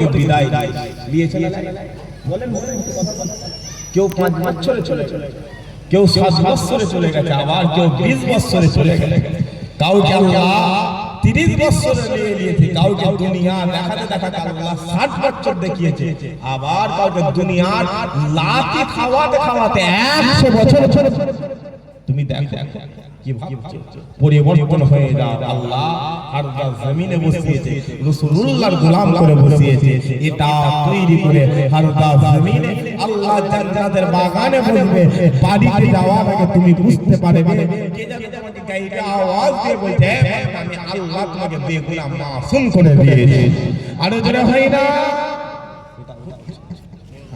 থেকে বিদায় নিয়ে চলে বলেন কেউ 5 বছরে চলে কেউ 7 বছরে চলে গেছে আবার কেউ 20 বছরে চলে গেছে কাউকে আল্লাহ 30 বছরে নিয়েছে কাউকে দুনিয়া দেখাতে দেখাতে আল্লাহ 60 বছর দেখিয়েছে আবার কাউকে দুনিয়ার লাতি খাওয়াতে খাওয়াতে 100 বছর তুমি দেখো কি ভাবছো পরিবর্তন হয়ে যাও আল্লাহ আর জমিনে বসিয়েছে রাসূলুল্লাহর গোলাম করে বসিয়েছে এটা তৈরি করে হারদা জমিনে আল্লাহ জান্নাতের বাগানে বসবে বাড়িতে যাওয়ার আগে তুমি বুঝতে পারবে কে যেন তোমাকে গাইবে আওয়াজ দিয়ে বলছে আমি আল্লাহ তোমাকে বেগুনাহ মাসুম করে দিয়েছি আরো জোরে হয় না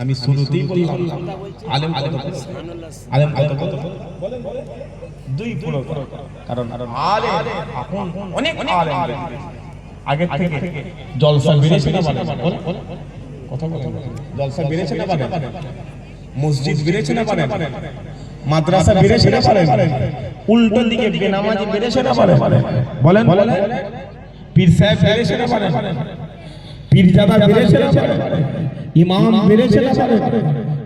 আমি শুরুতেই বললাম আলেম কত বলেন দুই পুরো কারণ আলেম এখন অনেক আলেম আগে থেকে জলসা বেড়েছে না বাড়ে কথা জলসা বেড়েছে না বাড়ে মসজিদ বেড়েছে না বাড়ে মাদ্রাসা বেড়েছে না বাড়ে উল্টো দিকে বেনামাজি বেড়েছে না বাড়ে বলেন পীর সাহেব বেড়েছে না বাড়ে পীরজাদা বেড়েছে না বাড়ে ইমাম বেড়েছে না বাড়ে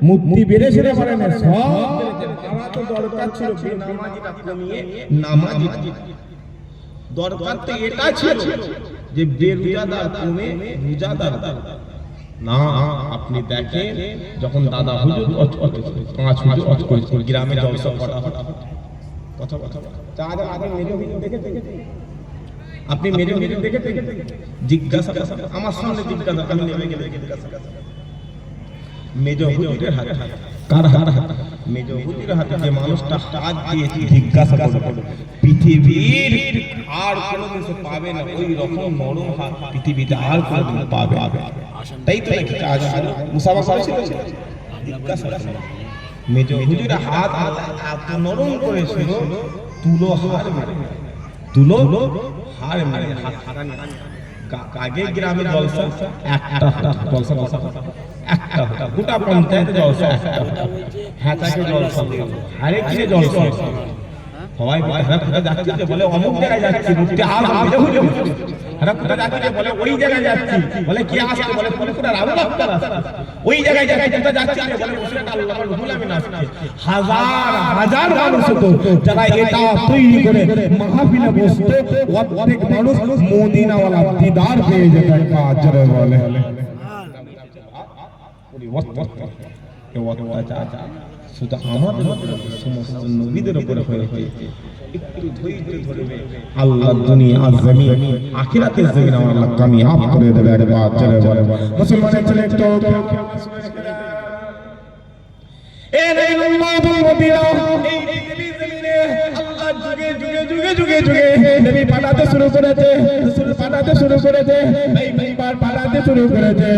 মুফতি বেড়েছে না বাড়ে সব তো দরকার ছিল বেনামাজিটা কমিয়ে নামাজি দরকার তো এটা ছিল যে বেরোজাদার কমে রোজাদার না আপনি দেখেন যখন দাদা হুজুর 5 হুজুর করে গ্রামে জলসা কথা চাঁদের আগে মেরে হুজুর দেখে আপনি মেরে হুজুর দেখে জিজ্ঞাসা আমার সামনে জিজ্ঞাসা আমি নেমে গেলে জিজ্ঞাসা মেজো হুজুরের হাতে কার হাতে মেজো হুজুরের হাতে যে মানুষটা হাত দিয়েছে জিজ্ঞাসা করবে পৃথিবীর আর কোনো কিছু পাবে না ওই রকম নরম হাত পৃথিবীতে আর কোনো দিন পাবে তাই তো নাকি আজ মুসাফা করেছিল জিজ্ঞাসা মেজো হুজুরের হাত এত নরম করেছিল তুলো হার মেরে হাত আগে গ্রামে জলসা একটা জলসা একটা গোটা পঞ্চায়েতে জলসা হ্যাঁ তাকে জলসা আরে কিনে জলসা সবাই যাচ্ছে বলে অমুক জায়গায় যাচ্ছি মুক্তি আর বলে ওই জায়গায় যাচ্ছি বলে কি আসছে বলে ফুলপুরার আবু বকর ওই জায়গায় যাচ্ছি বলে মুসলিম আল্লাহর গোলামি না হাজার মানুষ হতো যারা এটা তৈরি করে মাহফিলে বসতো অনেক মানুষ মদিনাওয়ালা দিদার পেয়ে যেত কাজরে বলে শুধু আমাদের সমস্ত নবীদের উপরে হয়েছে একটু ধৈর্য ধরবে আল্লাহ দুনিয়া জমিন আখিরাতের জমিন আল্লাহ কামিয়াব করে দেবে একবার চলে বলে মুসলমানের ছেলে একটু এ রে উম্মাতুল মদিনা এই পৃথিবীর জমিনে আল্লাহ যুগে নবী পাঠাতে শুরু করেছে রাসূল পাঠাতে শুরু করেছে মেম্বার পাঠাতে শুরু করেছে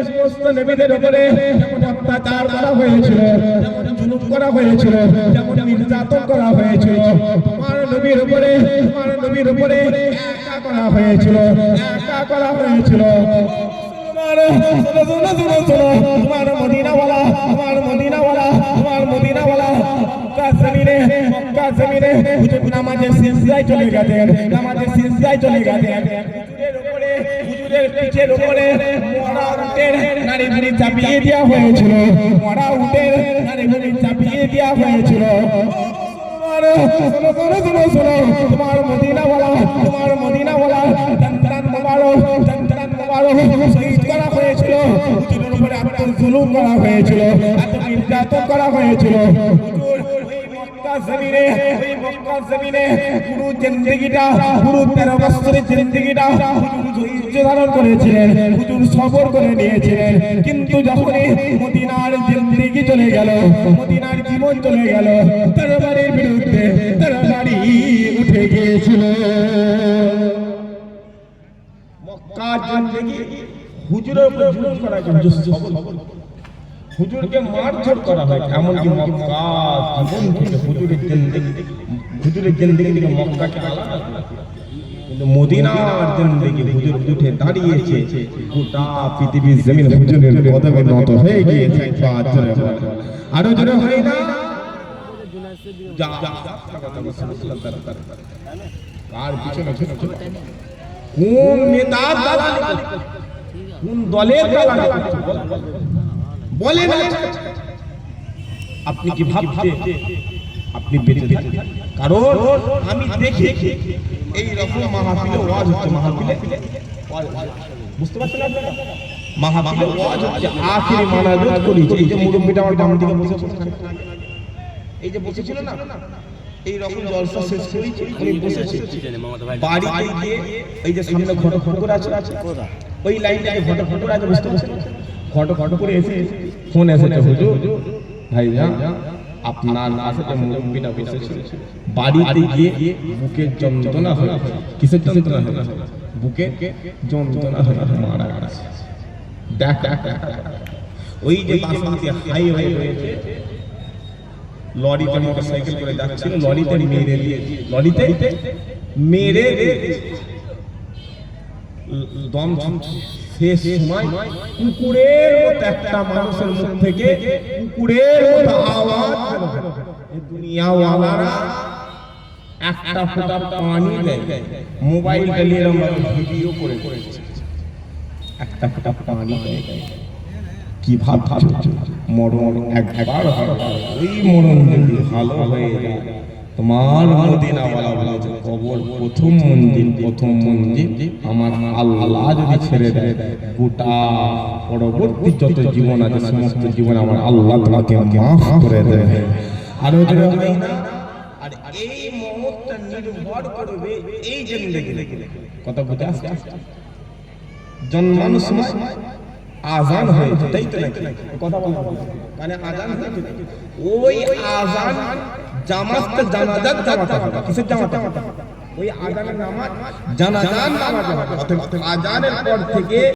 সমস্ত নবীদের উপরে যেমন অত্যাচার করা হয়েছিল যেমন জুলুম করা হয়েছিল যেমন নির্যাতন করা হয়েছিল তোমার নবীর উপরে একা করা হয়েছিল তোমার মদিনাওয়ালা মক্কা জমিনে হুজুর নামাজের সিজদায় চলে গেছেন হুজুরের পিঠের উপরে মরা উটের নারী বুড়ি চাপিয়ে দেওয়া হয়েছিল তোমার মদিনাওয়ালা জান্নাত মুবারক শহীদ করা হয়েছিল হুজুরের উপরে এত জুলুম করা হয়েছিল এত নির্যাতন করা হয়েছিল মক্কা জমিনে পুরো জিন্দেগিটা পুরো 13 বছরের জিন্দেগিটা হুজুর ধারণ করেছিলেন হুজুর সবর করে নিয়েছিলেন কিন্তু যখন মদিনার জিন্দেগি চলে গেল মদিনার জীবন চলে গেল তরবারির বিরুদ্ধে তরবারি উঠে গিয়েছিল মক্কা জিন্দেগি হুজুরের উপর জুলুম করা হুজুরকে মারধর করা হয় এমনকি মক্কা জীবন থেকে হুজুরের জিন্দেগি থেকে মক্কাকে আলাদা কিন্তু মদিনার জিন্দেগি হুজুর উঠে দাঁড়িয়েছে গোটা পৃথিবীর জমিন হুজুরের কদমে নত হয়ে গিয়েছে আরো জোরে হয় না কার পিছনে কোন নেতা দালালি দলের দালালি করছে? বলেন আপনি কি ভাবছেন আপনি বেঁচে থাকবেন? কারণ আমি দেখি এই রকম মাহফিলে ওয়াজ হচ্ছে, মাহফিলে বুঝতে পারছেন আপনারা, মাহফিলে ওয়াজ হচ্ছে, আখিরি মানাজাত করেছে। এই যে মুরব্বিটা আমার বাম দিকে বসে এই যে বসেছিল না, এই রকম জলসা শেষ করেছি, আমি বসেছি বাড়িতে গিয়ে এই যে সামনে ঘটো করে আছে, ওই লাইনটাকে ঘটো করে আছে, বুঝতে পারছেন? ঘটো করে এসে ফোন এসেছে, হুজুর ভাইজান আপনার কাছে যে মুরব্বিটা বসেছিল বাড়িতে গিয়ে বুকের যন্ত্রণা হয়। কিসের যন্ত্রণা হয়? বুকের যন্ত্রণা হয়, মারা গেছে। দেখ ওই যে বাসন্তী হাইওয়ে রয়েছে, লরিতে মোটরসাইকেল করে যাচ্ছিল, লরিতে মেরে দম শেষ সময় কুকুরের মতো একটা মানুষের মুখ থেকে কুকুরের মতো আওয়াজ বের হলো। দুনিয়াওয়ালারা একটা ফোঁটা পানি দেয়, মোবাইলটা নিয়ে আমরা ভিডিও করে একটা ফোঁটা পানি দেয়। কি ভাবছো মরণ একবার ওই মরণ যদি ভালো হয়ে যায়, তোমার মদিনাওয়ালা বলেছে কবর প্রথম মঞ্জিল আমার আল্লাহ যদি ছেড়ে দেয়, গোটা পরবর্তী যত জীবন আছে সমস্ত জীবন আমার আল্লাহ তোমাকে মাফ করে দেবে। আর এই মুহূর্তটা নির্ভর করবে এই জিন্দেগি, কথা বুঝে আসছে? জন্মানোর সময় আজান হয়েছে, তাই তো নাকি? কথা বলা মানে আজান হয়েছে, ওই আজান জামাত জানাজাত জামাত হবে। কিসের জামাত? ওই আজানের নামাজ জানাজার নামাজ হবে। অর্থাৎ আজানের পর থেকে